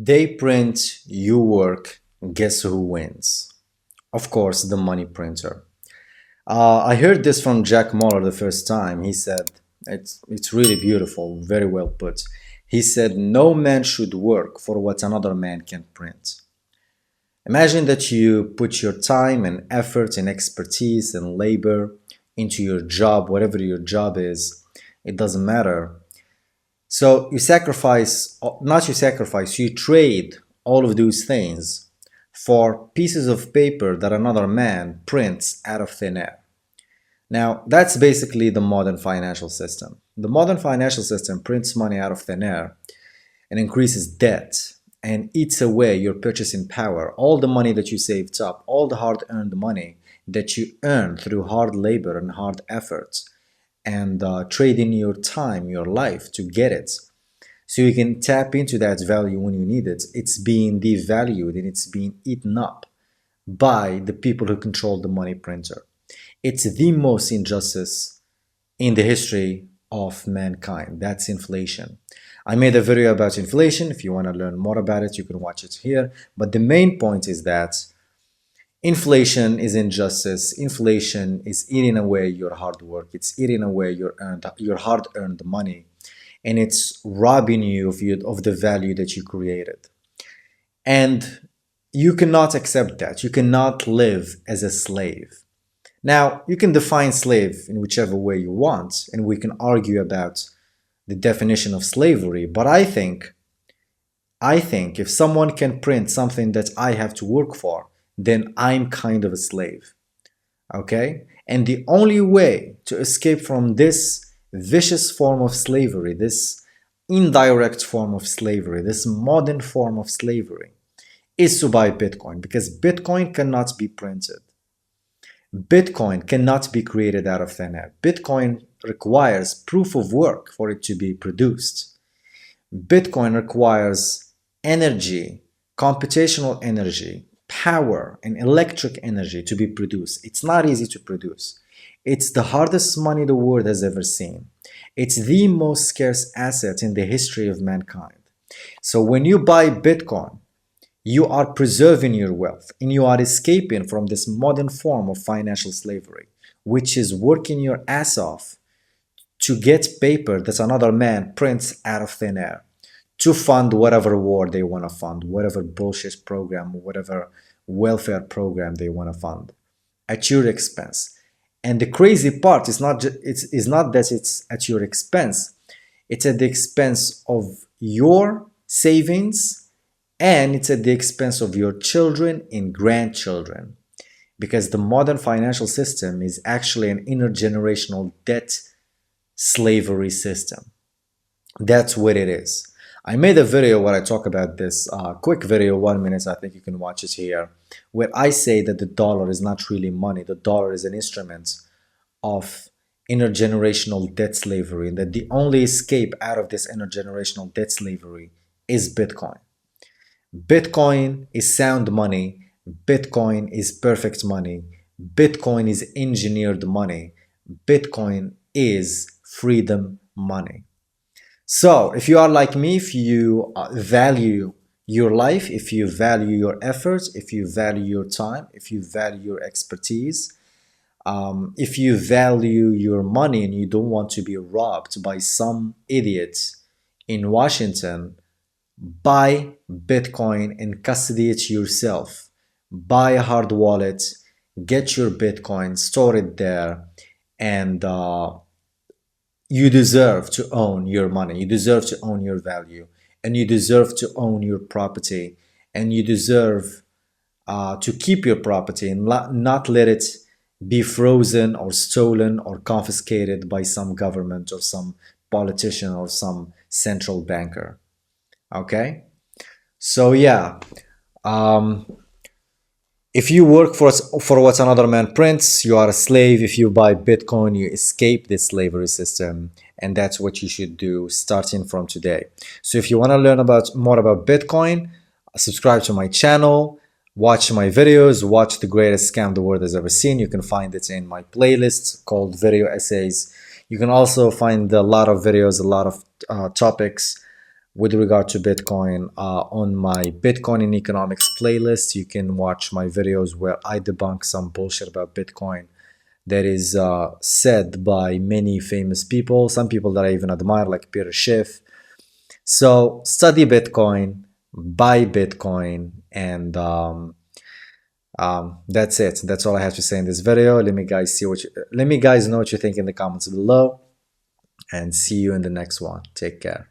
They print, you work, guess who wins? Of course, the money printer. I heard this from Jack Muller the first time. He said, it's really beautiful, very well put. He said, no man should work for what another man can print. Imagine that you put your time and effort and expertise and labor into your job, whatever your job is, it doesn't matter. So you sacrifice, not you sacrifice, you trade all of those things for pieces of paper that another man prints out of thin air. Now, that's basically the modern financial system. The modern financial system prints money out of thin air and increases debt and eats away your purchasing power, all the money that you saved up, all the hard-earned money that you earned through hard labor and hard efforts, and trading your time, your life to get it. So you can tap into that value when you need it. It's being devalued and it's being eaten up by the people who control the money printer. It's the most injustice in the history of mankind. That's inflation. I made a video about inflation. If you want to learn more about it, you can watch it here. But the main point is that inflation is injustice. Inflation is eating away your hard work. It's eating away your hard-earned money, and it's robbing you of the value that you created. And you cannot accept that. You cannot live as a slave. Now, you can define slave in whichever way you want, and we can argue about the definition of slavery, but I think if someone can print something that I have to work for, then I'm kind of a slave. Okay? And the only way to escape from this vicious form of slavery, this indirect form of slavery, this modern form of slavery, is to buy Bitcoin, because Bitcoin cannot be printed. Bitcoin cannot be created out of thin air. Bitcoin requires proof of work for it to be produced. Bitcoin requires energy, computational energy, power, and electric energy to be produced. It's not easy to produce. It's the hardest money the world has ever seen. It's the most scarce asset in the history of mankind. So when you buy Bitcoin, you are preserving your wealth and you are escaping from this modern form of financial slavery, which is working your ass off to get paper that another man prints out of thin air to fund whatever war they want to fund, whatever bullshit program, whatever welfare program they want to fund at your expense. And the crazy part is not that it's at your expense, it's at the expense of your savings, and it's at the expense of your children and grandchildren, because the modern financial system is actually an intergenerational debt slavery system. That's what it is. I made a video where I talk about this, quick video, 1 minute, I think you can watch it here, where I say that the dollar is not really money. The dollar is an instrument of intergenerational debt slavery, and that the only escape out of this intergenerational debt slavery is Bitcoin. Bitcoin is sound money. Bitcoin is perfect money. Bitcoin is engineered money. Bitcoin is freedom money. So if you are like me, if you value your life, if you value your efforts, if you value your time, if you value your expertise, if you value your money and you don't want to be robbed by some idiot in Washington, buy Bitcoin and custody it yourself. Buy a hard wallet, get your Bitcoin, store it there, and you deserve to own your money. You deserve to own your value, and you deserve to own your property, and you deserve to keep your property and not let it be frozen or stolen or confiscated by some government or some politician or some central banker. Okay? So yeah, if you work for what another man prints, you are a slave. If you buy Bitcoin, you escape this slavery system, and that's what you should do starting from today. So if you want to learn more about Bitcoin, subscribe to my channel, watch my videos, watch the greatest scam the world has ever seen. You can find it in my playlist called Video Essays. You can also find a lot of videos, a lot of topics with regard to Bitcoin on my Bitcoin in Economics playlist. You can watch my videos where I debunk some bullshit about Bitcoin that is said by many famous people, some people that I even admire, like Peter Schiff. So study Bitcoin, buy Bitcoin, and that's it. That's all I have to say in this video. Let me guys know what you think in the comments below, and see you in the next one. Take care.